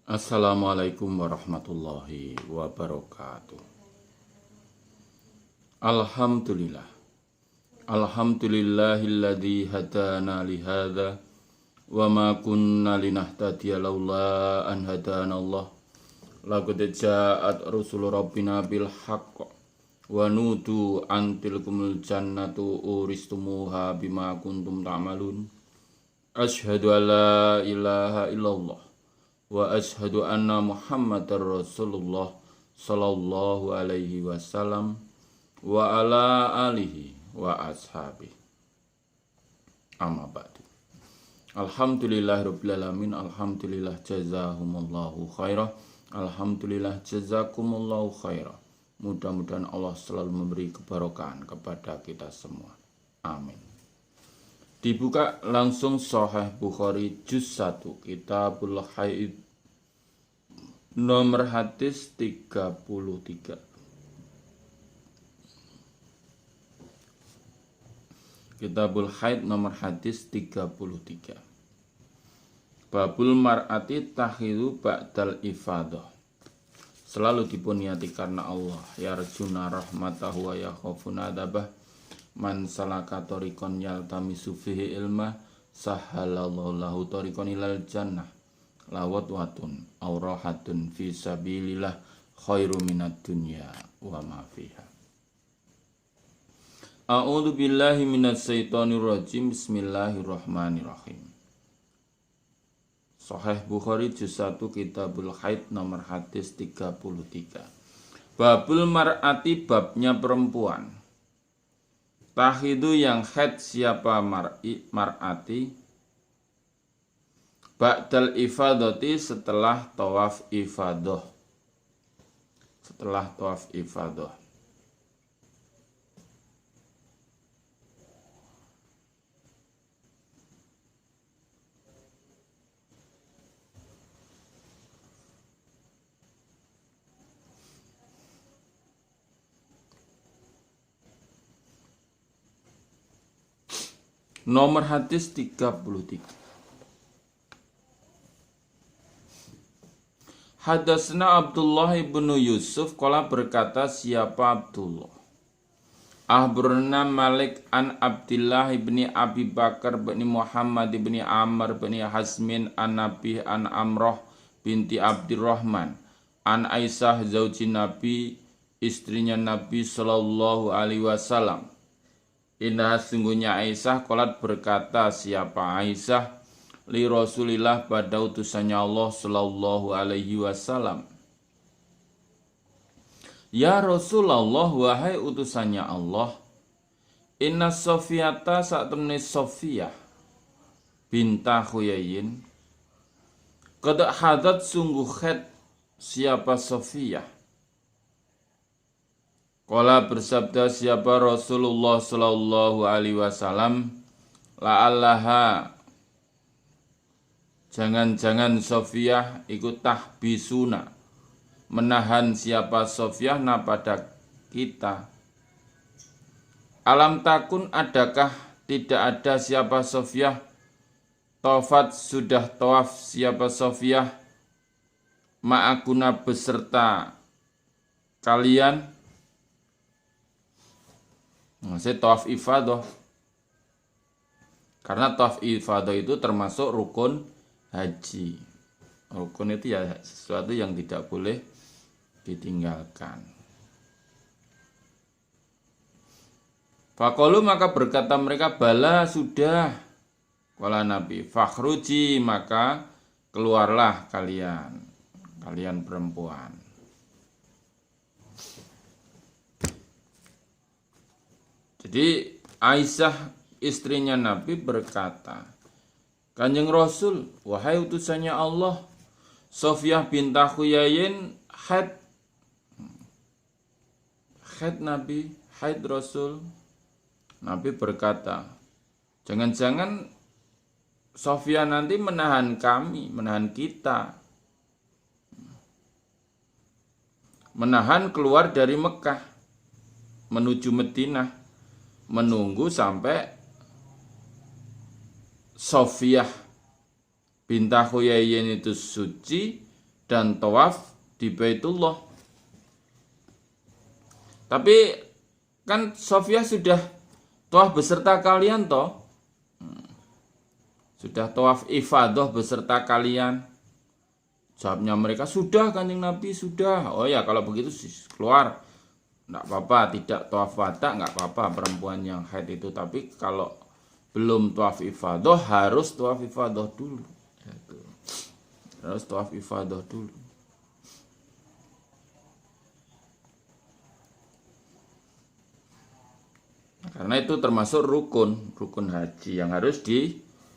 Assalamualaikum warahmatullahi wabarakatuh. Alhamdulillah. Alhamdulillahilladzi hadana lihadza wa ma kunna linahtadiya laula an hadana Allah. Laqad ja'at rusul rabbina bil haqq wa nudu an tilkumul jannatu uristumuha bima kuntum ta'malun. Asyhadu an la ilaha illallah wa ashhadu anna Muhammadar Rasulullah sallallahu alaihi wasallam wa ala alihi wa ashabihi. Amma ba'du. Alhamdulillahirabbil alamin, alhamdulillah jazakumullahu khairah, alhamdulillah jazakumullahu khairah. Mudah-mudahan Allah selalu memberi keberkahan kepada kita semua. Amin. Dibuka langsung Sahih Bukhari juz 1 Kitabul Haid nomor hadis 33. Kitabul Haid nomor hadis 33. Babul mar'ati tahidu ba'dal ifadah. Selalu dipuniati karena Allah, yarjuna rahmatahu wa yakhafuna adabah. Man salaka tariqan yaltamisu fihi ilma sahalallahu lahu tariqan ilal jannah lawat watun aw rahatun fi sabilillah khairu minad dunya wa ma fiha. A'udzu billahi minas syaitonir rajim. Bismillahirrahmanirrahim. Sahih Bukhari juz 1 Kitabul Haid nomor hadis 33. Babul mar'ati, babnya perempuan. Tahidu yang haid siapa mar'ati ba'dal ifadati, setelah tawaf ifadah. Setelah tawaf ifadah. Nomor hadis 33. Hadatsna Abdullah ibnu Yusuf qala, berkata siapa Abdullah. Ahbarna Malik an Abdillah ibni Abi Bakar bin Muhammad ibni Amr bin Hasmin an Nabi an Amrah binti Abdurrahman an Aisyah zauji Nabi, istrinya Nabi sallallahu alaihi wasallam. Indah sungguhnya Aisyah qalat, berkata siapa Aisyah li Rasulillah, pada utusannya Allah sallallahu alaihi wasallam. Ya Rasulullah, wahai utusannya Allah, inna Sofiyata, saat temani Sofiyah bintah Huyayin, qad hadat, sungguh haid siapa Sofiyah. Qala, bersabda siapa Rasulullah sallallahu alaihi wasallam, la'allaha, jangan-jangan Sofiyah ikut tahbisuna, menahan siapa Sofiyah na pada kita. Alam takun, adakah tidak ada siapa Sofiyah, tawafat, sudah tawaf siapa Sofiyah, ma'akuna, beserta kalian. Saya tawaf ifadah, karena tawaf ifadah itu termasuk rukun haji. Rukun itu ya sesuatu yang tidak boleh ditinggalkan. Faqalu, maka berkata mereka, bala, sudah. Qala Nabi, fakhruji, maka keluarlah kalian perempuan. Jadi Aisyah istrinya Nabi berkata, Kanjeng Rasul, wahai utusannya Allah, Sofiyah bintah Huyayin haid. Haid Nabi, haid Rasul. Nabi berkata, jangan-jangan Sofiyah nanti menahan kami, menahan kita, menahan keluar dari Mekah menuju Madinah, menunggu sampai Sofiyah bintah Huyayin itu suci, dan tawaf di Baitullah. Tapi kan Sofiyah sudah tawaf beserta kalian toh. Sudah tawaf ifadah beserta kalian. Jawabnya mereka, sudah Kanjeng Nabi, sudah. Oh ya, kalau begitu keluar. Enggak apa-apa, tidak tawaf wada enggak apa-apa perempuan yang haid itu. Tapi kalau belum tawaf ifadah harus tawaf ifadah dulu. Harus tawaf ifadah dulu. Karena itu termasuk rukun haji yang harus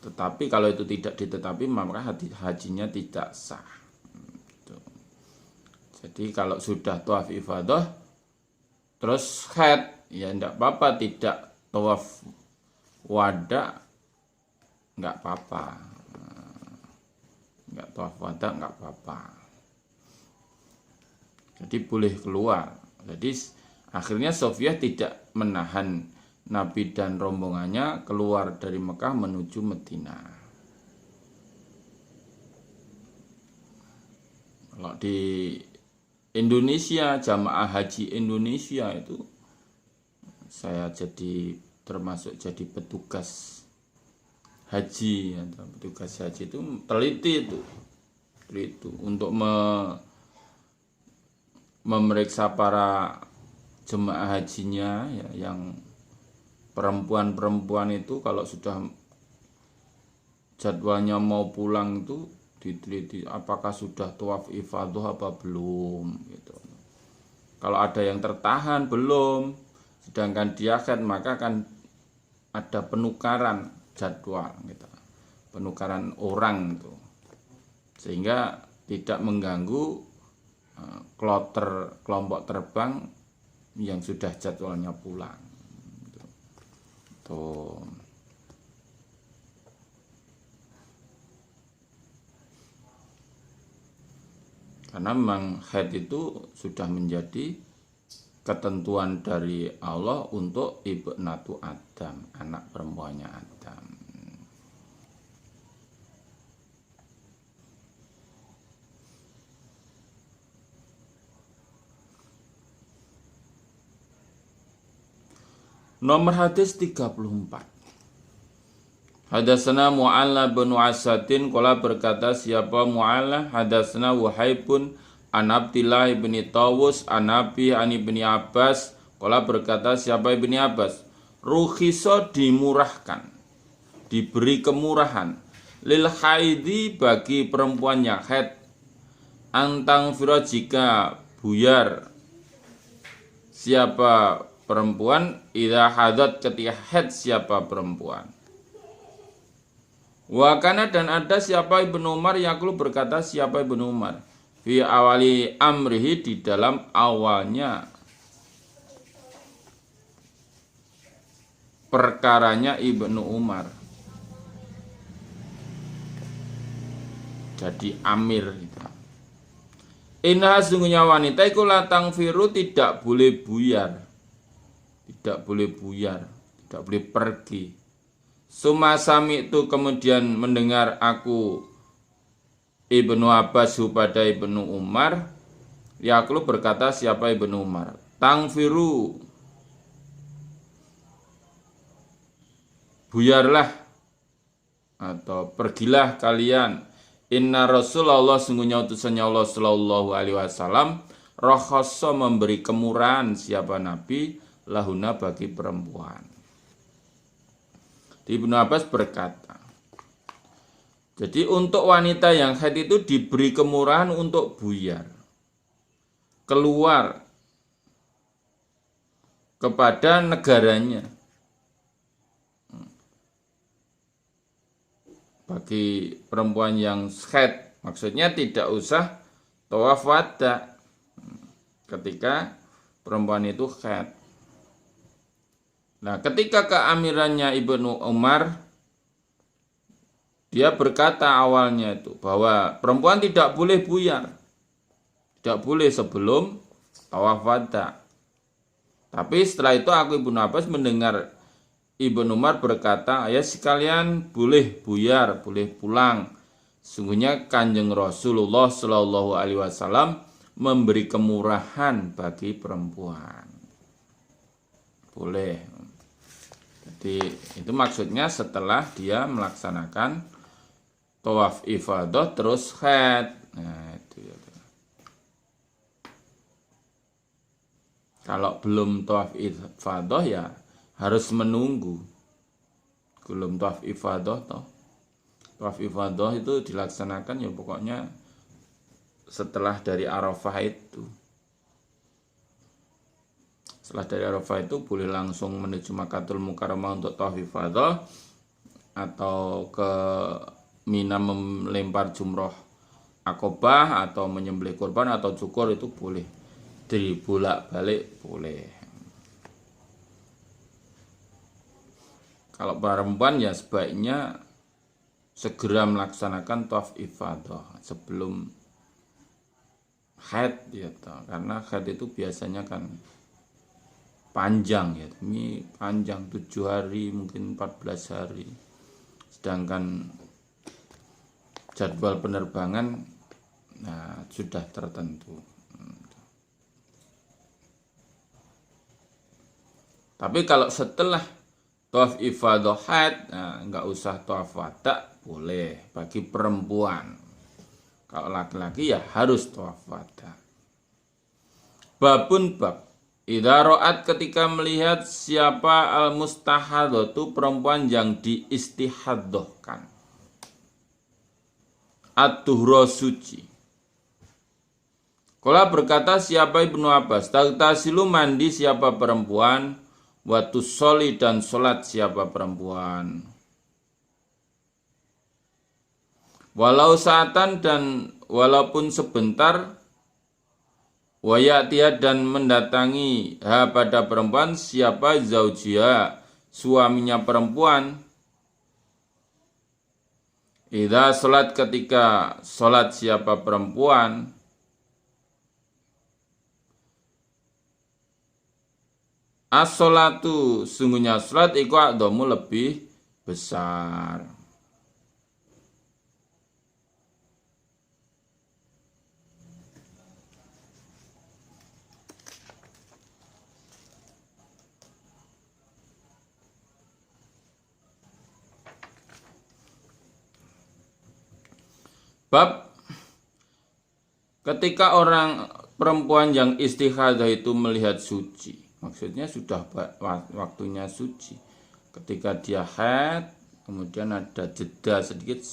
tetapi kalau itu tidak ditetapi maka hajinya tidak sah. Jadi kalau sudah tawaf ifadah terus haid, ya enggak apa-apa, tidak tawaf wada enggak apa-apa. Enggak tawaf wada enggak apa-apa. Jadi boleh keluar. Jadi akhirnya Sofiyah tidak menahan Nabi dan rombongannya keluar dari Mekah menuju Madinah. Kalau di Indonesia, jamaah haji Indonesia itu saya termasuk jadi petugas haji. Petugas haji itu teliti untuk memeriksa para jemaah hajinya ya, yang perempuan itu kalau sudah jadwalnya mau pulang itu diteliti apakah sudah tawaf ifadah apa belum gitu. Kalau ada yang tertahan belum, sedangkan dia haid, maka akan ada penukaran jadwal gitu. Penukaran orang itu. Sehingga tidak mengganggu kloter kelompok terbang yang sudah jadwalnya pulang. Tuh. Karena memang haid itu sudah menjadi ketentuan dari Allah untuk ibnatu Adam, anak perempuannya Adam. Nomor hadis 34. Hadatsana Mu'alla bin Asadin qala berkata siapa Mu'alla, hadatsana Wahaibun an Abdillah bin Tawus an Nabi an Ibni Abbas qala berkata siapa Ibni Abbas, rukhisa dimurahkan, diberi kemurahan lil haidi bagi perempuan yang haid, antang fira jika buyar siapa perempuan, idza hadat ketika haid siapa perempuan. Wakana dan ada siapa Ibnu Umar yaqulu berkata siapa Ibnu Umar fi awali amrihi di dalam awalnya perkaranya Ibnu Umar jadi amir gitu. Inna sungguhnya wanita iku latang firu tidak boleh buyar, tidak boleh buyar, tidak boleh pergi. Sumasami itu kemudian mendengar aku Ibnu Abbas pada Ibnu Umar, yaqulu berkata siapa Ibnu Umar, tangfiru buyarlah atau pergilah kalian. Inna Rasulullah sungguhnya utusannya Allah sallallahu alaihi wasallam rakhasa memberi kemurahan siapa Nabi lahuna bagi perempuan. Ibnu Abbas berkata, jadi untuk wanita yang haid itu diberi kemurahan untuk buyar, keluar kepada negaranya. Bagi perempuan yang haid, maksudnya tidak usah tawaf wada ketika perempuan itu haid. Nah, ketika keamirannya Ibnu Umar, dia berkata awalnya itu bahwa perempuan tidak boleh buyar, tidak boleh sebelum tawaf wada. Tapi setelah itu aku Ibnu Abbas mendengar Ibnu Umar berkata, ya sekalian boleh buyar, boleh pulang Sungguhnya Kanjeng Rasulullah Shallallahu Alaihi Wasallam memberi kemurahan bagi perempuan. Boleh. Jadi itu maksudnya setelah dia melaksanakan tawaf ifadah terus haid. Nah, itu ya. Kalau belum tawaf ifadah ya harus menunggu. Belum tawaf ifadah toh. Tawaf ifadah itu dilaksanakan ya pokoknya setelah dari Arafah itu. Setelah dari Arafah itu boleh langsung menuju Makkatul Mukarramah untuk tawaf ifadah atau ke Mina melempar jumroh akobah atau menyembelih kurban atau cukur itu boleh. Dibolak-balik boleh. Kalau perempuan ya sebaiknya segera melaksanakan tawaf ifadah sebelum haid ya, karena haid itu biasanya kan panjang ya, ini panjang 7 hari mungkin 14 hari, sedangkan jadwal penerbangan nah, sudah tertentu. Tapi kalau setelah tawaf ifadah haid, nah, nggak usah tawaf wada, boleh bagi perempuan. Kalau laki-laki ya harus tawaf wada. Babun bab, idza ra'at ketika melihat siapa al-mustahadhatu perempuan yang diistihadhahkan. At-tuhra suci. Kala berkata siapa Ibnu Abbas, tagtasilu mandi siapa perempuan, waktu soli dan sholat siapa perempuan. Walau saatan dan walaupun sebentar, wayatiha dan mendatangi pada perempuan siapa zaujia suaminya perempuan. Idza sholat ketika sholat siapa perempuan. As-sholatu sungguhnya sholat iku a'dhamu lebih besar. Bab ketika orang perempuan yang istihadah itu melihat suci, maksudnya sudah waktunya suci. Ketika dia haid, kemudian ada jeda sedikit,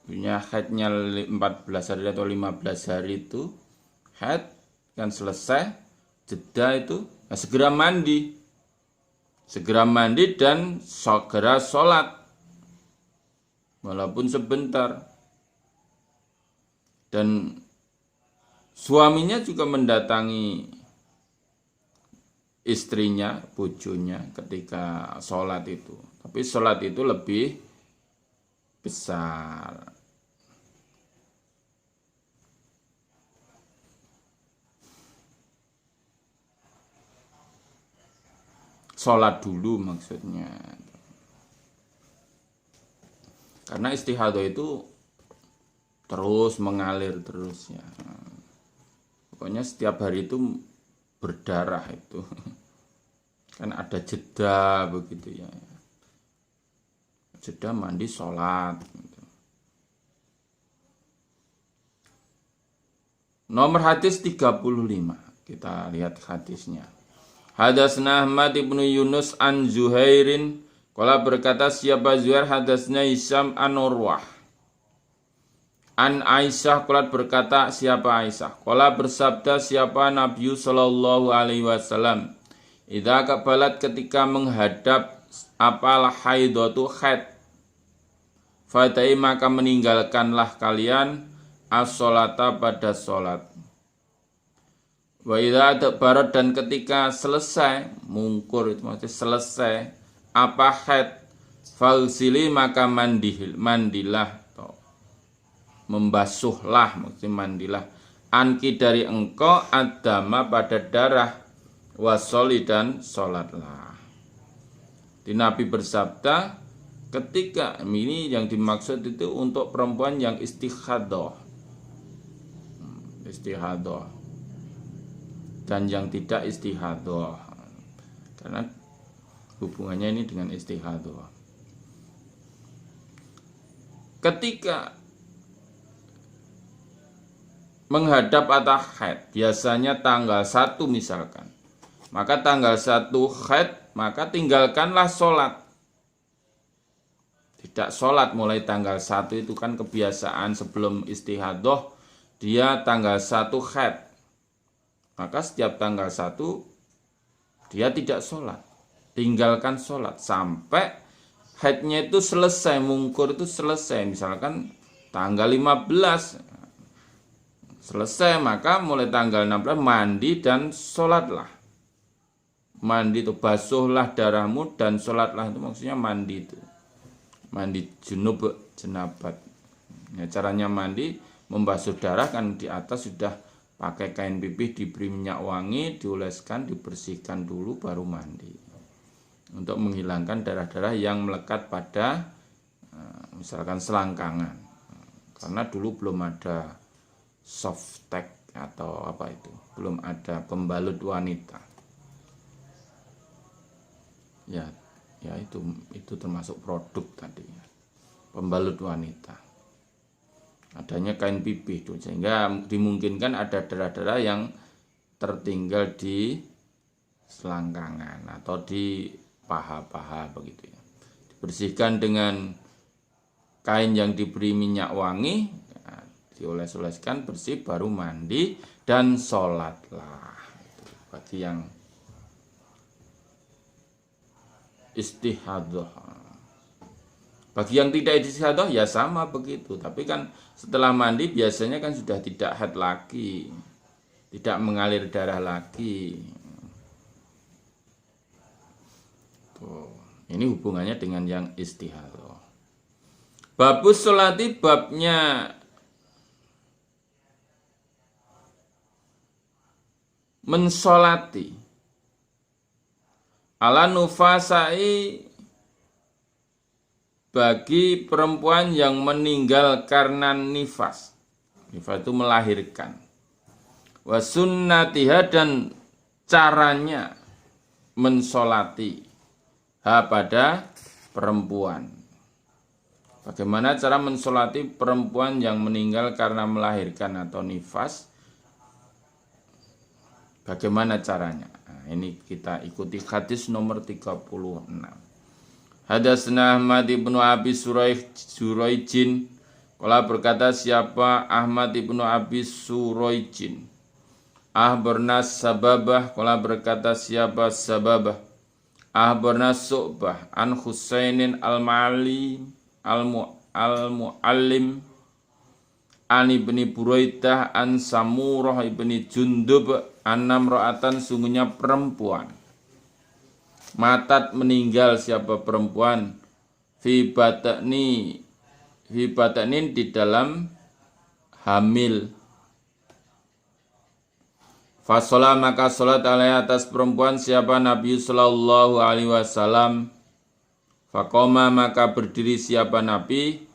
punya haidnya 14 hari atau 15 hari itu, haid kan selesai, jeda itu, nah segera mandi. Segera mandi dan segera sholat, walaupun sebentar. Dan suaminya juga mendatangi istrinya, bojonya ketika sholat itu. Tapi sholat itu lebih besar. Sholat dulu maksudnya. Karena istihadah itu terus mengalir terus ya. Pokoknya setiap hari itu berdarah itu. Kan ada jeda begitu ya. Jeda mandi sholat gitu. Nomor hadis 35. Kita lihat hadisnya. Hadasna Ahmad ibnu Yunus an Zuhairin. Qala berkata siapa Zuhair hadasna Hisam an Urwah. An Aisyah qalat berkata siapa Aisyah. Qala bersabda siapa Nabi sallallahu alaihi wasallam. Idza qabalat ketika menghadap apalah haidatu haid. Fatai maka meninggalkanlah kalian as-sholata pada sholat. Wa idza adbarat dan ketika selesai mungkur itu maksudnya selesai apa haid fagsili maka mandilah membasuhlah maksudnya mandilah anki dari engkau adama pada darah wasoli dan sholatlah. Di Nabi bersabda Ketika ini yang dimaksud itu untuk perempuan yang istihadah. Istihadah. Dan yang tidak istihadah. Karena hubungannya ini dengan istihadah. Ketika menghadap atau haid, biasanya tanggal 1 misalkan, maka tanggal 1 haid, maka tinggalkanlah sholat. Tidak sholat mulai tanggal 1 itu kan kebiasaan sebelum istihadah, dia tanggal 1 haid. Maka setiap tanggal 1 dia tidak sholat, tinggalkan sholat sampai haidnya itu selesai, mungkur itu selesai. Misalkan tanggal 15 selesai, maka mulai tanggal 16 mandi dan sholatlah. Mandi itu basuhlah darahmu dan sholatlah, itu maksudnya mandi itu. Mandi junub, jenabat. Ya, caranya mandi, membasuh darah kan di atas sudah pakai kain pipih, diberi minyak wangi, dioleskan, dibersihkan dulu baru mandi. Untuk menghilangkan darah-darah yang melekat pada misalkan selangkangan. Karena dulu belum ada softtek atau apa itu, belum ada pembalut wanita. Ya itu termasuk produk tadi. Pembalut wanita. Adanya kain pipih itu, sehingga dimungkinkan ada darah-darah yang tertinggal di selangkangan atau di paha-paha begitu ya. Dibersihkan dengan kain yang diberi minyak wangi, ya, dioles-oleskan bersih baru mandi dan sholatlah. Itu bagi yang istihadah. Bagi yang tidak istihadah ya sama begitu, tapi kan setelah mandi biasanya kan sudah tidak haid lagi, tidak mengalir darah lagi. Tuh, ini hubungannya dengan yang istihadah. Babus sholati, babnya mensolati ala nufasai, bagi perempuan yang meninggal karena nifas. Nifas itu melahirkan. Wa sunnatiha, dan caranya mensolati pada perempuan. Bagaimana cara mensolati perempuan yang meninggal karena melahirkan atau nifas? Bagaimana caranya? Nah, ini kita ikuti hadis nomor 36. Hadatsana Ahmad ibnu Abi Suraijin. Qala berkata siapa Ahmad ibnu Abi Suraijin. Ahbarna Sababah. Qala berkata siapa Sababah. Ahbarna Su'bah an Husainin al-Ma'alim al-Mu'allim an ibni Buraidah an Samurah ibni Jundub an namra'atan, sungguhnya perempuan matat meninggal, siapa perempuan, fi batnin di dalam hamil. Fasolah, maka sholat alaihi atas perempuan siapa Nabi sallallahu alaihi wasallam. Faqoma, maka berdiri siapa Nabi,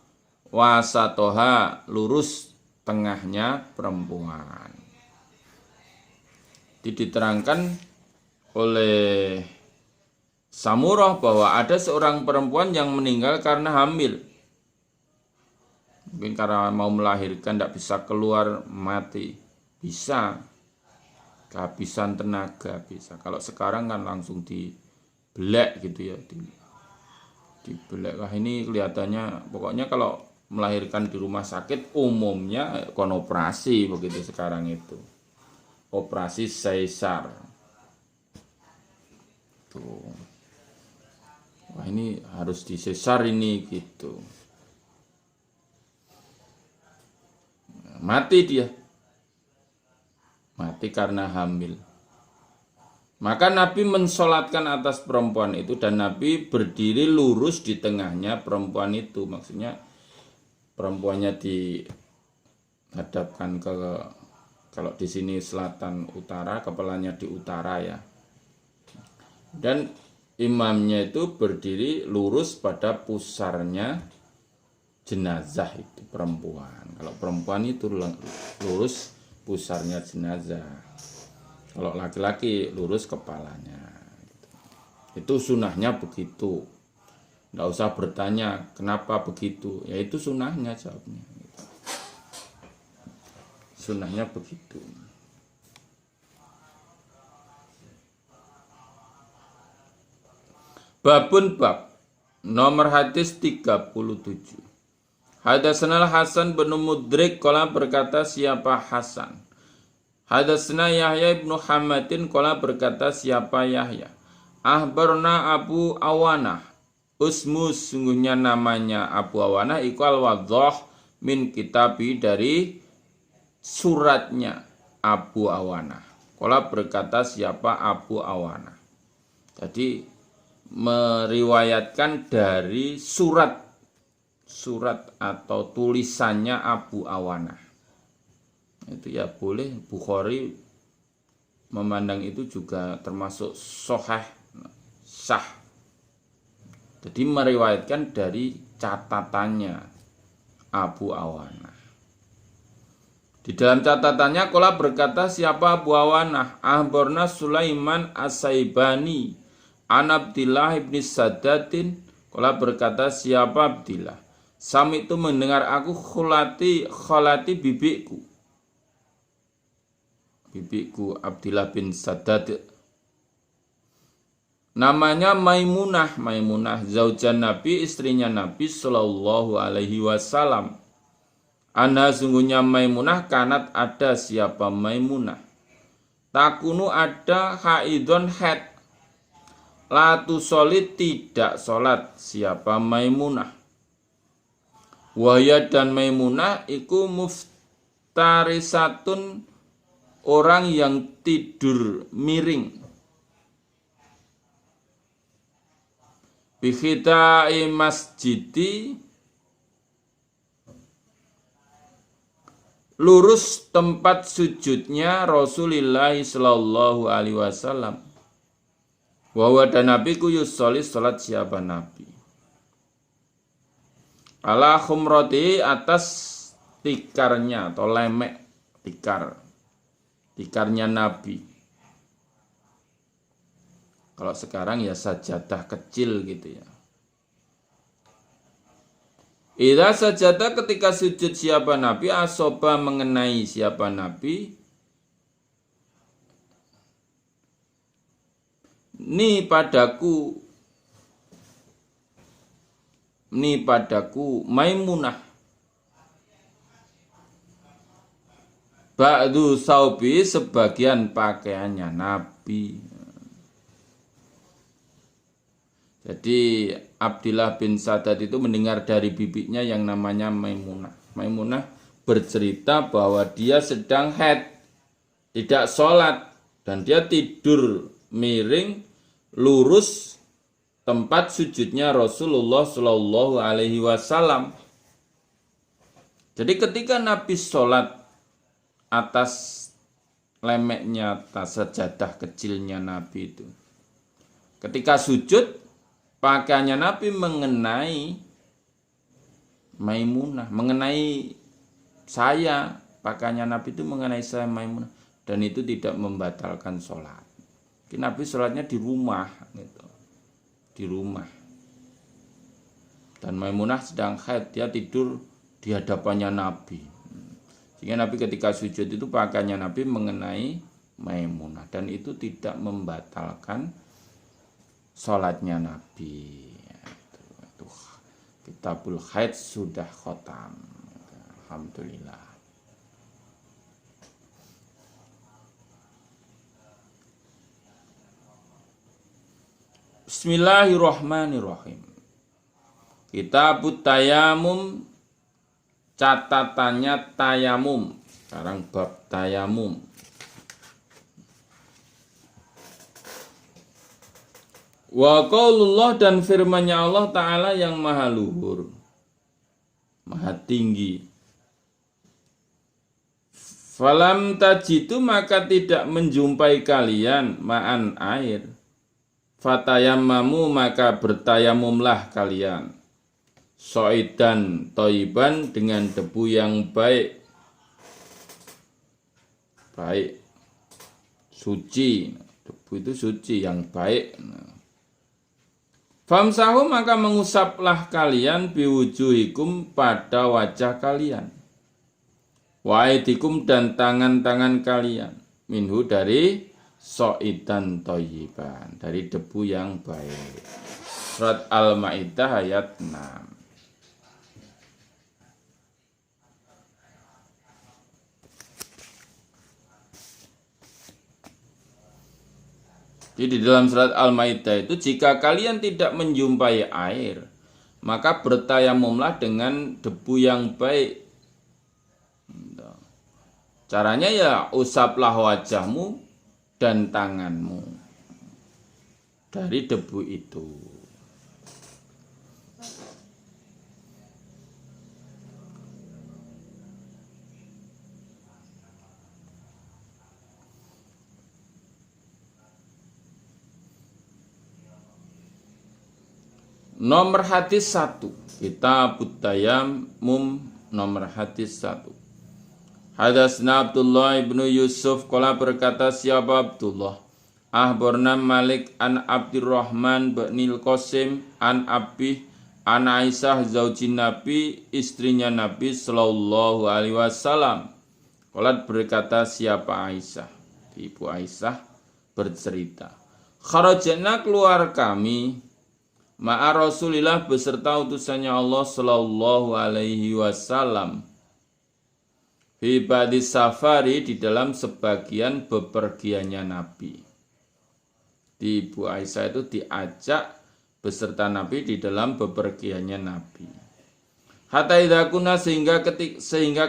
wasatoha, lurus tengahnya perempuan. Diterangkan oleh Samurah bahwa ada seorang perempuan yang meninggal karena hamil. Mungkin karena mau melahirkan tidak bisa keluar, mati. Bisa. Kehabisan tenaga bisa. Kalau sekarang kan langsung dibelek gitu ya. Dibelek. Wah, ini kelihatannya pokoknya kalau melahirkan di rumah sakit umumnya kon operasi begitu sekarang itu. Operasi sesar. Tuh. Wah, ini harus disesar ini gitu. Mati dia. Mati karena hamil. Maka Nabi mensolatkan atas perempuan itu dan Nabi berdiri lurus di tengahnya perempuan itu. Maksudnya perempuannya dihadapkan ke, kalau di sini selatan utara, kepalanya di utara ya. Dan imamnya itu berdiri lurus pada pusarnya jenazah itu perempuan. Kalau perempuan itu lurus pusarnya jenazah. Kalau laki-laki lurus kepalanya. Itu sunahnya begitu. Nggak usah bertanya kenapa begitu. Ya itu sunahnya jawabnya. Sunahnya begitu. Babun bab nomor hadis 37. Hadatsana Hasan bin Mudrik qala berkata siapa Hasan. Hadatsana Yahya bin Hamadin qala berkata siapa Yahya. Ahbarna Abu Awanah. Usmus sungguhnya namanya Abu Awanah iku al-wadhah min kitabi dari suratnya Abu Awanah. Qala berkata siapa Abu Awanah. Jadi meriwayatkan dari surat atau tulisannya Abu Awanah. Itu ya boleh, Bukhari memandang itu juga termasuk sahih sah. Jadi meriwayatkan dari catatannya Abu Awanah. Di dalam catatannya qala berkata siapa Abu Awanah, ahbarna Sulaiman As-Saibani An Abdillah ibn Saddatin qala berkata siapa Abdillah sami itu mendengar aku kholati bibiku Abdillah bin Saddad namanya Maimunah zaujan Nabi istrinya Nabi sallallahu alaihi wasallam. Ana sungguhnya Maimunah kanat ada siapa Maimunah takunu ada haidon haid latu solit tidak solat siapa Maimunah. Wahya dan Maimunah iku muftarisatun orang yang tidur miring. Bikhita'i masjidi lurus tempat sujudnya Rasulullah sallallahu alaihi wasallam. Wa dan Nabi ku yusolli salat siapa Nabi. Ala khumrati atas tikarnya atau lemek tikarnya Nabi. Kalau sekarang ya sajadah kecil gitu ya. Idza sajadah ketika sujud siapa Nabi asoba mengenai siapa Nabi. Ni padaku Maimunah ba'du saubi sebagian pakaiannya Nabi. Jadi Abdillah bin Saddad itu mendengar dari bibinya yang namanya Maimunah. Maimunah bercerita bahwa dia sedang haid, tidak sholat, dan dia tidur miring lurus tempat sujudnya Rasulullah Shallallahu Alaihi Wasallam. Jadi ketika Nabi sholat atas lemeknya, atas sajadah kecilnya Nabi itu, ketika sujud pakaiannya Nabi mengenai Maimunah, mengenai saya, pakaiannya Nabi itu mengenai saya Maimunah, dan itu tidak membatalkan sholat. Nabi sholatnya di rumah gitu. Di rumah. Dan Maimunah sedang haid, dia tidur di hadapannya Nabi. Sehingga Nabi ketika sujud itu pakaiannya Nabi mengenai Maimunah, dan itu tidak membatalkan sholatnya Nabi. Itu Kitabul Haid sudah khotam. Alhamdulillah. Bismillahirrahmanirrahim. Kitabut Tayamum, catatannya tayamum. Sekarang bab tayamum. Wa qaulullah dan firman-Nya Allah Ta'ala yang maha luhur, maha tinggi. Falam tajitu maka tidak menjumpai kalian ma'an air. Fatayammamu maka bertayamumlah kalian. So'idan toiban dengan debu yang baik. Baik. Suci. Debu itu suci yang baik. Famsahu maka mengusaplah kalian biwujuhikum pada wajah kalian. Waidikum dan tangan-tangan kalian. Minhu dari so'idan toyiban. Dari debu yang baik. Surat Al-Ma'idah ayat 6. Jadi di dalam surat Al-Maidah itu jika kalian tidak menjumpai air, maka bertayamumlah dengan debu yang baik. Caranya ya usaplah wajahmu dan tanganmu dari debu itu. Nomor hadis 1, Kitabut Tayammum nomor hadis 1. Hadatsna Abdullah ibnu Yusuf qala berkata siapa Abdullah Ahbarna Malik an Abdurrahman bin Qasim an Abi an Aisyah zaujin Nabi istrinya Nabi sallallahu alaihi wasallam. Qalat berkata siapa Aisyah, ibu Aisyah bercerita, kharajna keluar kami ma'a Rasulillah beserta utusannya Allah sallallahu alaihi wasallam. Fi ba'di safari di dalam sebagian bepergiannya Nabi. Di Ibu Aisyah itu diajak beserta Nabi di dalam bepergiannya Nabi. Hatta idza kunna sehingga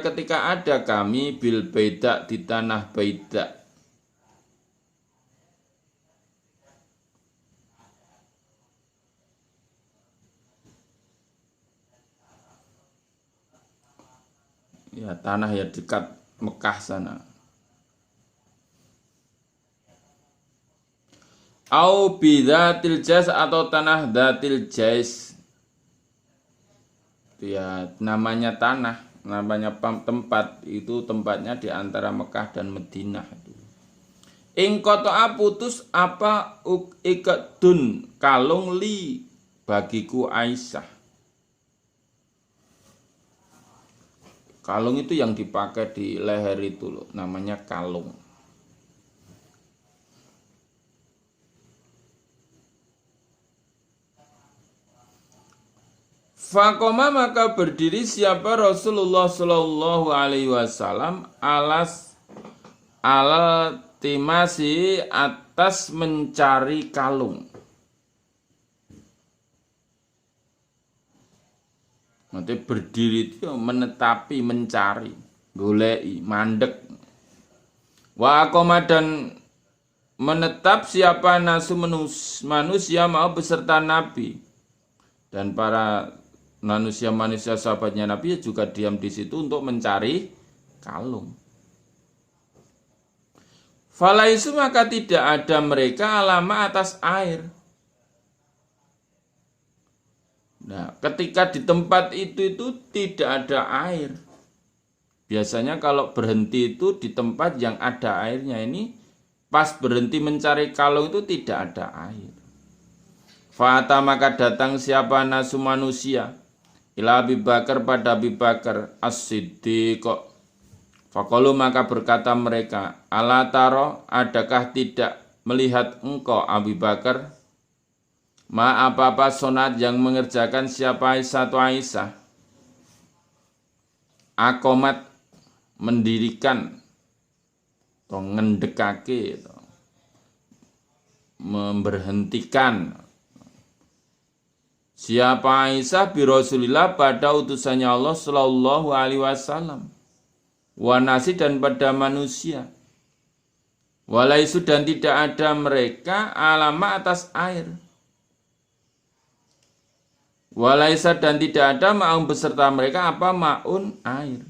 ketika ada kami bil Baida di tanah Baida. Ya, tanah ya dekat Mekah sana. Au bidzatil jais atau tanah datil jais. Ya, namanya tanah, namanya tempat, itu tempatnya di antara Mekah dan Madinah itu. Ing qata'a putus apa ikdun kalung li bagiku Aisyah. Kalung itu yang dipakai di leher itu loh, namanya kalung. Fakoma maka berdiri siapa Rasulullah Shallallahu Alaihi Wasallam timasi atas mencari kalung. Nanti berdiri itu menetapi, mencari, golei, mandek. Wa akoma dan menetap siapa nasu manusia mau beserta Nabi. Dan para manusia sahabatnya Nabi juga diam di situ untuk mencari kalung. Falaisu maka tidak ada mereka alama atas air. Nah, ketika di tempat itu tidak ada air. Biasanya kalau berhenti itu di tempat yang ada airnya, ini pas berhenti mencari kalung itu tidak ada air. Fa'ata maka datang siapa nasu manusia ila Abi Bakar pada Abi Bakar as-Siddiq. Faqalu maka berkata mereka, ala taro adakah tidak melihat engkau Abi Bakar ma apa-apa sunat yang mengerjakan siapa Aisyah akomat mendirikan atau ngendekake memberhentikan siapa Aisyah bi Rasulillah pada utusannya Allah sallallahu alaihi wasallam wa nasi dan pada manusia walaisu dan tidak ada mereka alama atas air. Walaisa dan tidak ada ma'um beserta mereka apa ma'un air.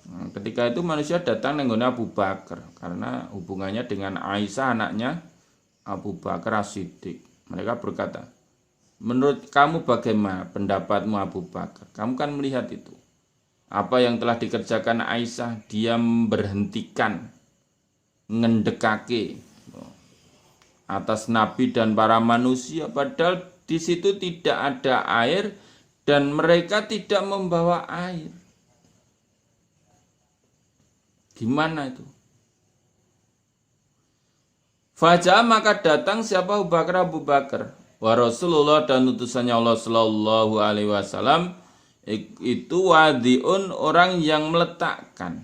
Nah, ketika itu manusia datang nenggone Abu Bakar karena hubungannya dengan Aisyah anaknya Abu Bakar As-Siddiq. Mereka berkata, menurut kamu bagaimana pendapatmu Abu Bakar? Kamu kan melihat itu. Apa yang telah dikerjakan Aisyah, dia berhentikan, ngendekake atas Nabi dan para manusia. Padahal di situ tidak ada air dan mereka tidak membawa air. Gimana itu? Fajah maka datang siapa Abu Bakar wa Rasulullah dan utusannya Allah Sallallahu Alaihi Wasallam itu wadiun orang yang meletakkan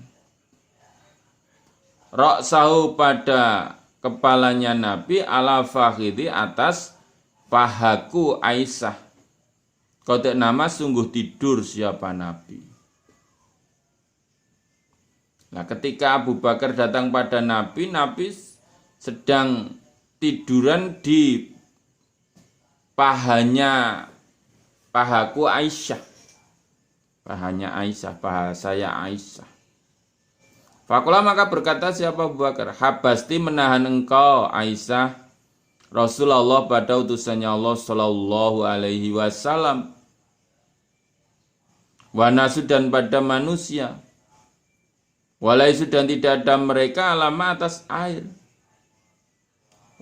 roksahu pada kepalanya Nabi ala fakhidi atas pahaku Aisyah. Kotek nama sungguh tidur siapa Nabi. Nah, ketika Abu Bakar datang pada Nabi, Nabi sedang tiduran di pahaku Aisyah. Pahanya Aisyah, paha saya Aisyah. Fakulah maka berkata siapa Abu Bakar, habasti menahan engkau Aisyah Rasulullah pada utusannya Allah Sallallahu Alaihi Wasallam. Wanasu dan pada manusia. Walaisu dan tidak ada mereka alama atas air.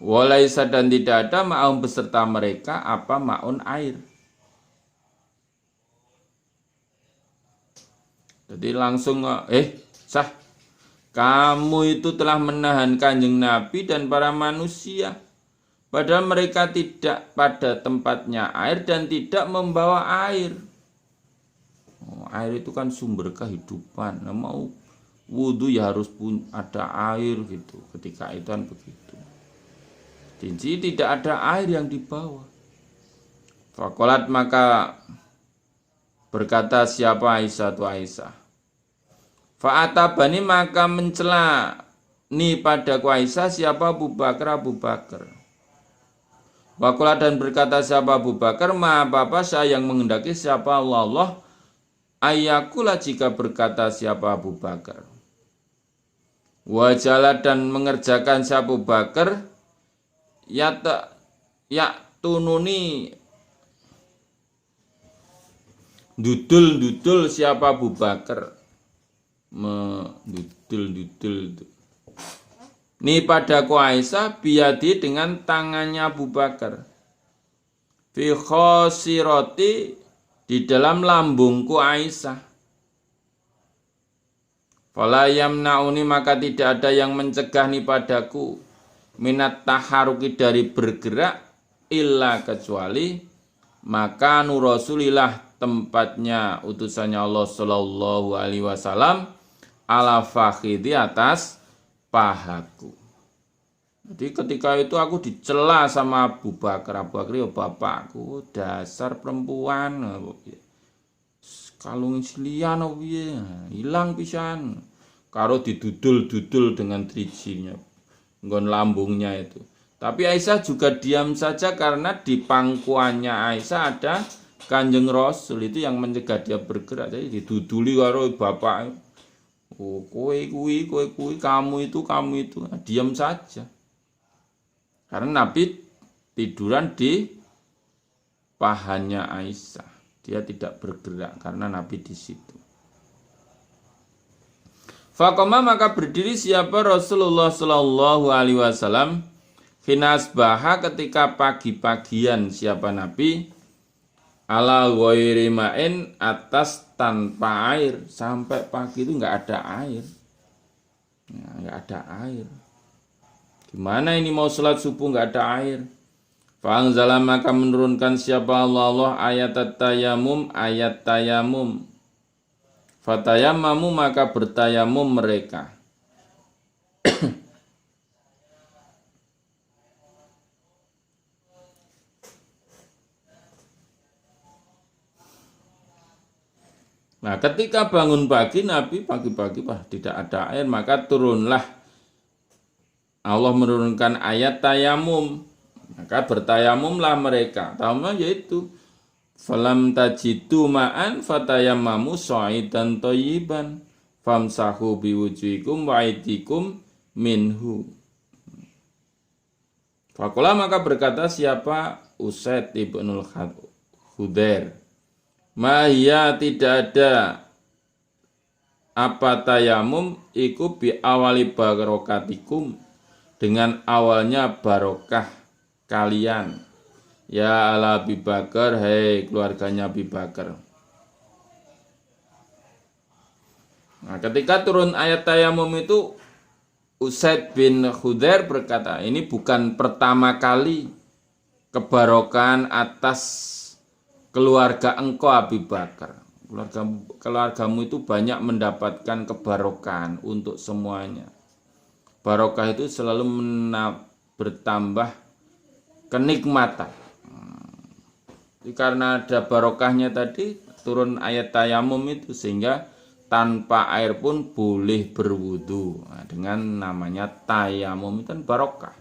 Walaisa dan tidak ada ma'um beserta mereka apa ma'un air. Jadi langsung sah, kamu itu telah menahan kanjeng Nabi dan para manusia, padahal mereka tidak pada tempatnya air dan tidak membawa air. Air itu kan sumber kehidupan. Nah, mau wudhu ya harus ada air gitu. Ketika itu kan begitu. Jadi tidak ada air yang dibawa. Fakolat maka berkata siapa Aisyah tu Aisyah. Fa'atabani maka mencela ni pada Aisyah siapa Abu Bakar. Fakolat dan berkata siapa Abu Bakar, ma apa saya yang menghendaki siapa Allah ayakulah jika berkata siapa Abu Bakar. Wajalah dan mengerjakan siapa Abu Bakar ya tununi dudul siapa Abu Bakar dudul ini pada Aisyah biadi dengan tangannya Abu Bakar fi khosiroti di dalam lambungku Aisyah. Fala yamnauni maka tidak ada yang mencegah nih padaku minat taharuki dari bergerak illa kecuali maka nur Rasulillah tempatnya utusannya Allah Sallallahu Alaihi Wasallam ala fakhidi atas pahaku. Jadi ketika itu aku dicela sama Abu Bakar ya bapakku dasar perempuan kalung silian hilang pisan karo didudul-dudul dengan trijinya nggon lambungnya itu. Tapi Aisyah juga diam saja karena di pangkuannya Aisyah ada Kanjeng Rasul itu yang mencegah dia bergerak. Jadi diduduli karo bapak. Kowe kuwi, kamu itu. Nah, diam saja. Karena Nabi tiduran di pahanya Aisyah. Dia tidak bergerak karena Nabi di situ. Faqama maka berdiri siapa Rasulullah Sallallahu Alaihi Wasallam hinasbaha ketika pagi-pagian siapa Nabi ala ghairi ma'in atas tanpa air sampai pagi itu nggak ada air, nggak ada air. Gimana ini mau sholat subuh nggak ada air? Fa'anzala maka menurunkan siapa Allah ayat tayamum Fatayamamu maka bertayamum mereka. Nah, ketika bangun pagi Nabi pagi-pagi tidak ada air, maka turunlah Allah menurunkan ayat tayamum. Maka bertayamumlah mereka. Tayamum yaitu falam tajidu ma'an fatayammamu sha'idan thayyiban famsahu biwujuhikum wa aydikum minhu. Faqala maka berkata siapa Usaid ibnul Khudair, Mahia tidak ada apa tayamum iku bi awali barokatikum dengan awalnya barokah kalian. Ya ala Abi Bakar, hei keluarganya Abi Bakar. Nah, ketika turun ayat tayamum itu Usaid bin Khudair berkata, ini bukan pertama kali kebarokan atas keluarga engkau Abi Bakar. Keluargamu itu banyak mendapatkan kebarokan untuk semuanya. Barokah itu selalu bertambah kenikmatan. Karena ada barokahnya tadi turun ayat tayamum itu sehingga tanpa air pun boleh berwudu. Nah, dengan namanya tayamum itu kan barokah.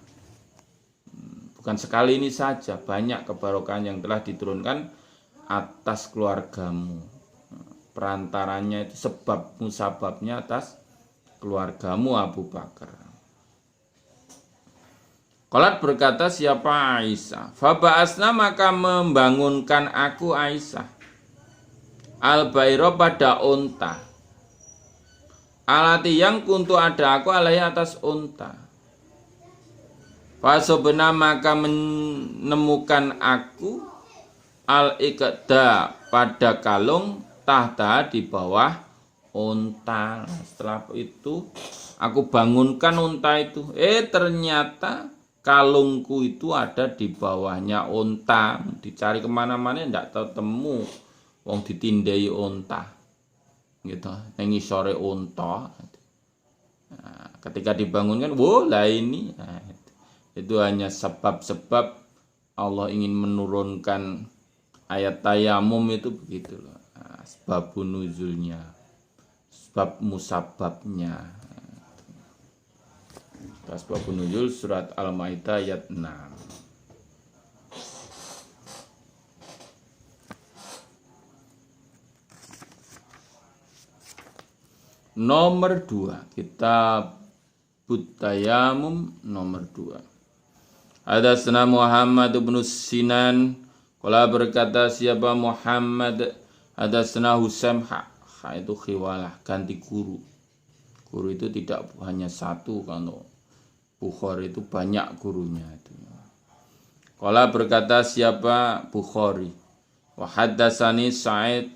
Bukan sekali ini saja, banyak kebarokahan yang telah diturunkan atas keluargamu. Perantaranya itu sebab musababnya atas keluargamu Abu Bakar. Qalat berkata siapa Aisyah, Faba'asna maka membangunkan aku Aisyah Al-Bairo pada unta, alati yang kuntu ada aku alai atas unta. Fasobena maka menemukan aku al-iqda pada kalung tahta di bawah unta. Setelah itu aku bangunkan unta itu. Ternyata kalungku itu ada di bawahnya unta. Dicari kemana-mana tidak ketemu. Wong ditindai unta, gitu. Nengi sore unta. Nah, ketika dibangunkan, lah ini. Nah, itu hanya sebab-sebab Allah ingin menurunkan ayat tayamum itu begitu loh. Nah, sebab nuzulnya, sebab musababnya. Sebab nuzul surat Al-Maidah ayat 6. Nomor 2, kitab Tayamum nomor 2. Hadatsana Muhammad bin Sinan, qala berkata siapa Muhammad, hadatsana Husaim, itu khiwalah, ganti guru. Guru itu tidak hanya satu, kalau Bukhari itu banyak gurunya itu. Qala berkata siapa Bukhari, wa haddatsani Sa'id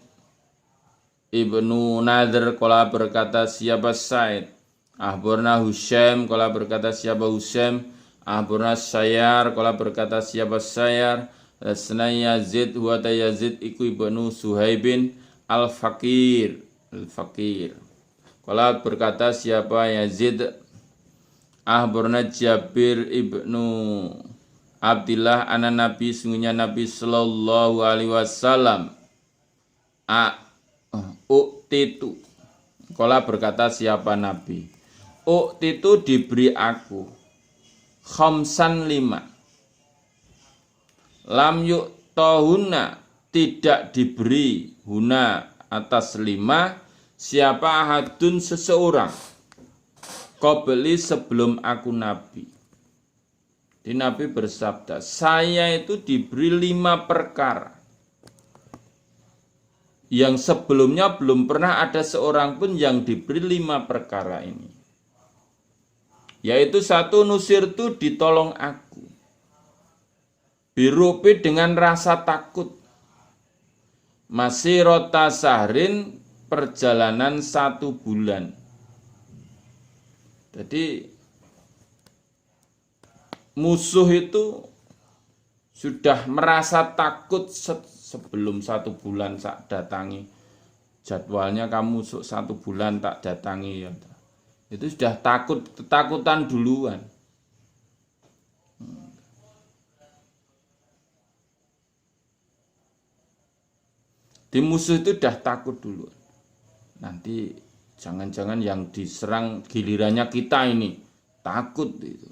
Ibnu Nadir, qala berkata siapa Sa'id, ahbarna Husaim, qala berkata siapa Husaim, ahbarna Sayyar, qala berkata siapa Sayyar, asna Yazid wa Yazid iku ibnu Suhaibin al-Faqir, qala berkata siapa Yazid, ahbarna Jabir ibnu Abdillah anak Nabi, sungguhnya Nabi sallallahu alaihi wasallam uktitu, qala berkata siapa Nabi, uktitu diberi aku khamsan 5, lam yu'tahuna tidak diberi huna atas 5 siapa ahadun seseorang qabli sebelum aku Nabi. Di Nabi bersabda, saya itu diberi 5 perkara yang sebelumnya belum pernah ada seorang pun yang diberi 5 perkara ini. Yaitu 1, nusirtu ditolong aku, birupi dengan rasa takut, masirota sahrin perjalanan 1 bulan. Jadi musuh itu sudah merasa takut sebelum 1 bulan tak datangi. Jadwalnya kamu 1 bulan tak datangi ya. Itu sudah ketakutan duluan. Di musuh itu sudah takut duluan. Nanti jangan-jangan yang diserang gilirannya kita ini. Takut itu.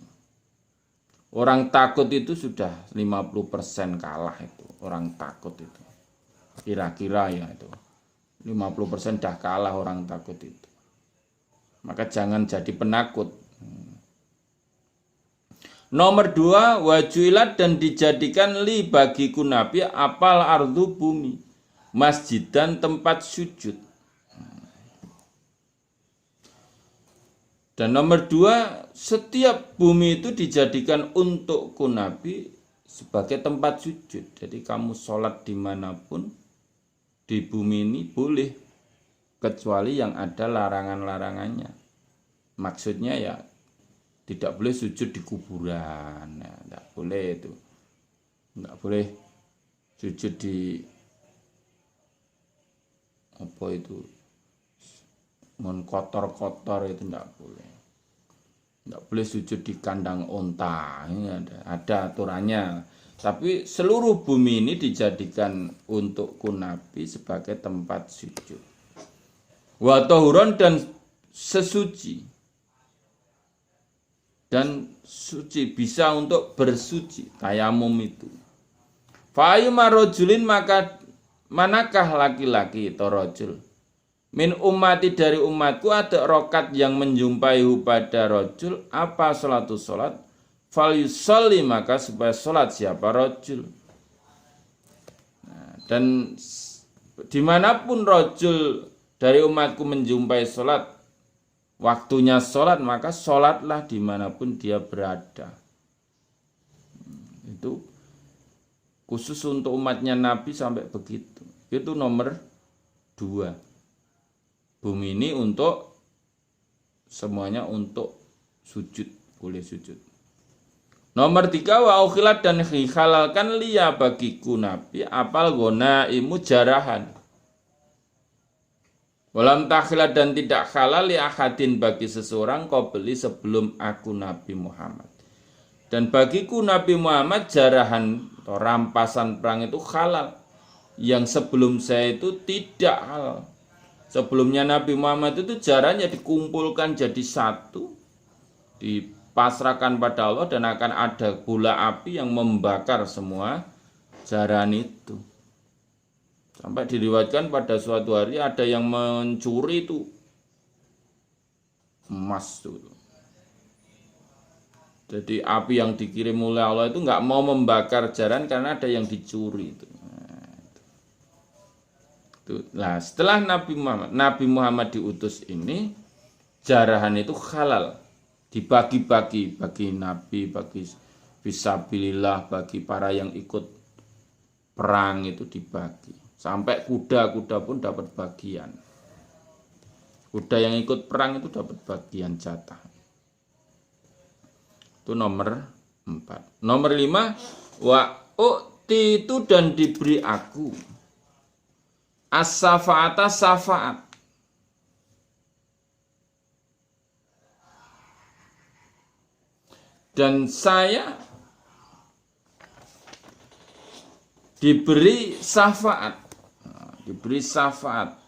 Orang takut itu sudah 50% kalah itu. Orang takut itu. Kira-kira ya itu. 50% dah kalah orang takut itu. Maka jangan jadi penakut. Nomor 2, wajuilat dan dijadikan li bagiku Nabi apal ardu bumi, masjidan tempat sujud. Dan nomor 2, setiap bumi itu dijadikan untukku Nabi sebagai tempat sujud. Jadi kamu sholat dimanapun di bumi ini boleh, kecuali yang ada larangan-larangannya. Maksudnya ya tidak boleh sujud di kuburan, ya, tidak boleh itu, tidak boleh sujud di apa itu, kotor-kotor itu tidak boleh. Tidak boleh sujud di kandang onta, ini ada aturannya. Tapi seluruh bumi ini dijadikan untukku Nabi sebagai tempat sujud. Wa tahuron dan sesuci. Dan suci, bisa untuk bersuci, tayamum itu. Fa'ayyuma rajulin, maka manakah laki-laki atau rajul min ummati dari umatku ada rokat yang menjumpai pada rajul apa sholat fal yusolli, maka supaya sholat siapa rajul. Nah, dan dimanapun rajul dari umatku menjumpai sholat, waktunya sholat, maka sholatlah dimanapun dia berada. Itu khusus untuk umatnya Nabi sampai begitu. Itu nomor 2. Bumi ini untuk semuanya untuk sujud, boleh sujud. Nomor 3, wa ukhilat dan dihalalkan liya bagiku Nabi apal ghanaimu jarahan. Walam takhilat dan tidak halal li ahadin bagi seseorang qabli sebelum aku Nabi Muhammad. Dan bagiku Nabi Muhammad jarahan atau rampasan perang itu halal. Yang sebelum saya itu tidak halal. Sebelumnya Nabi Muhammad itu jarahnya dikumpulkan jadi satu, dipasrahkan pada Allah, dan akan ada bola api yang membakar semua jarahan itu. Sampai diriwayatkan pada suatu hari ada yang mencuri itu emas itu. Jadi api yang dikirim oleh Allah itu nggak mau membakar jarahan karena ada yang dicuri itu. Nah, setelah Nabi Muhammad diutus ini, jarahan itu halal, dibagi-bagi bagi Nabi, bagi fisabilillah, bagi para yang ikut perang itu dibagi. Sampai kuda-kuda pun dapat bagian. Kuda yang ikut perang itu dapat bagian jatah. Itu nomor 4. Nomor 5, wa u'ti itu dan diberi aku as-safa'ata safa'at. Dan saya diberi syafaat. Diberi syafaat.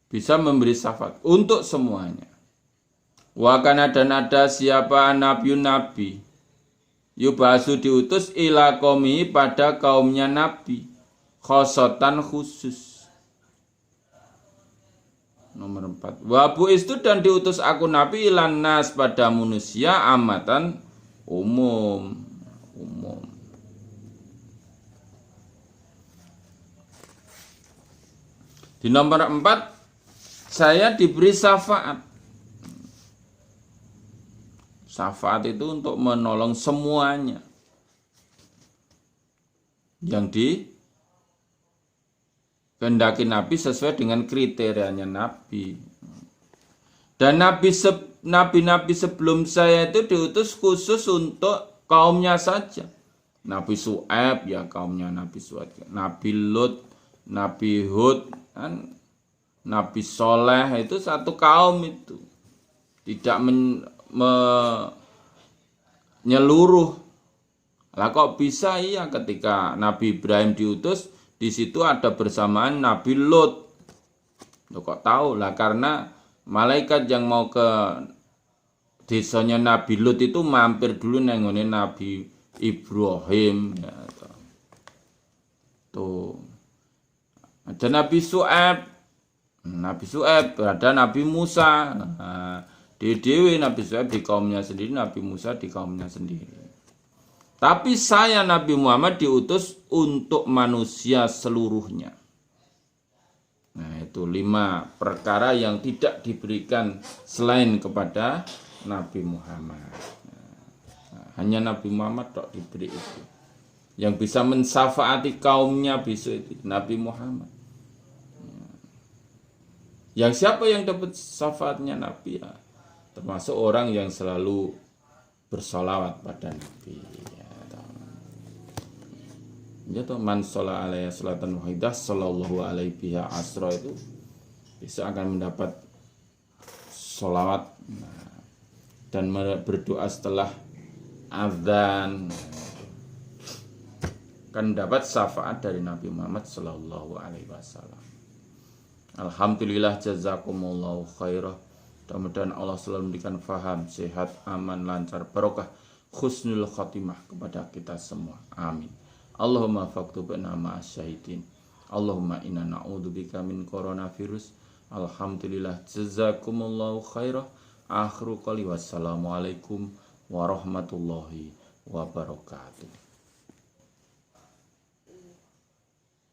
Bisa memberi syafaat untuk semuanya. Wa kana dan ada siapa nabi yubasu diutus ila qaumi pada kaumnya Nabi, khosotan khusus. Nomor 4. Wa bu istu dan diutus aku Nabi ilan nas pada manusia amatan umum. Di nomor 4, saya diberi syafaat. Syafaat itu untuk menolong semuanya yang dikehendaki Nabi sesuai dengan kriterianya Nabi. Dan nabi-nabi sebelum saya itu diutus khusus untuk kaumnya saja. Nabi Su'aib ya kaumnya Nabi Su'aib, Nabi Lut, Nabi Hud, Nabi Soleh itu satu kaum itu, tidak menyeluruh. Lah kok bisa iya ketika Nabi Ibrahim diutus di situ ada bersamaan Nabi Lut. Loh kok tahu? Lah karena malaikat yang mau ke desanya Nabi Lut itu mampir dulu nengone Nabi Ibrahim ya, tuh. Ada Nabi Su'aib, ada Nabi Musa. Nah, di dewi Nabi Su'aib di kaumnya sendiri, Nabi Musa di kaumnya sendiri. Tapi saya Nabi Muhammad diutus untuk manusia seluruhnya. Nah, itu 5 perkara yang tidak diberikan selain kepada Nabi Muhammad. Nah, hanya Nabi Muhammad tok diberi itu. Yang bisa mensyafaati kaumnya besok itu Nabi Muhammad. Yang siapa yang dapat syafaatnya Nabi ya? Termasuk orang yang selalu bersolawat pada Nabi. Ya toh, man sholla alaihi salatan wahidah sallallahu alaihi biha asra, itu bisa akan mendapat sholawat dan berdoa setelah azan, akan mendapat syafaat dari Nabi Muhammad sallallahu alaihi wasallam. Alhamdulillah, jazakumullahu khairah. Mudah-mudahan Allah selalu memberikan faham, sehat, aman, lancar, barokah, husnul khatimah kepada kita semua. Amin. Allahumma faktubna ma'asyahidin. Allahumma inna na'udzubika min coronavirus. Alhamdulillah, jazakumullahu khairah. Akhiru qali wassalamualaikum warahmatullahi wabarakatuh.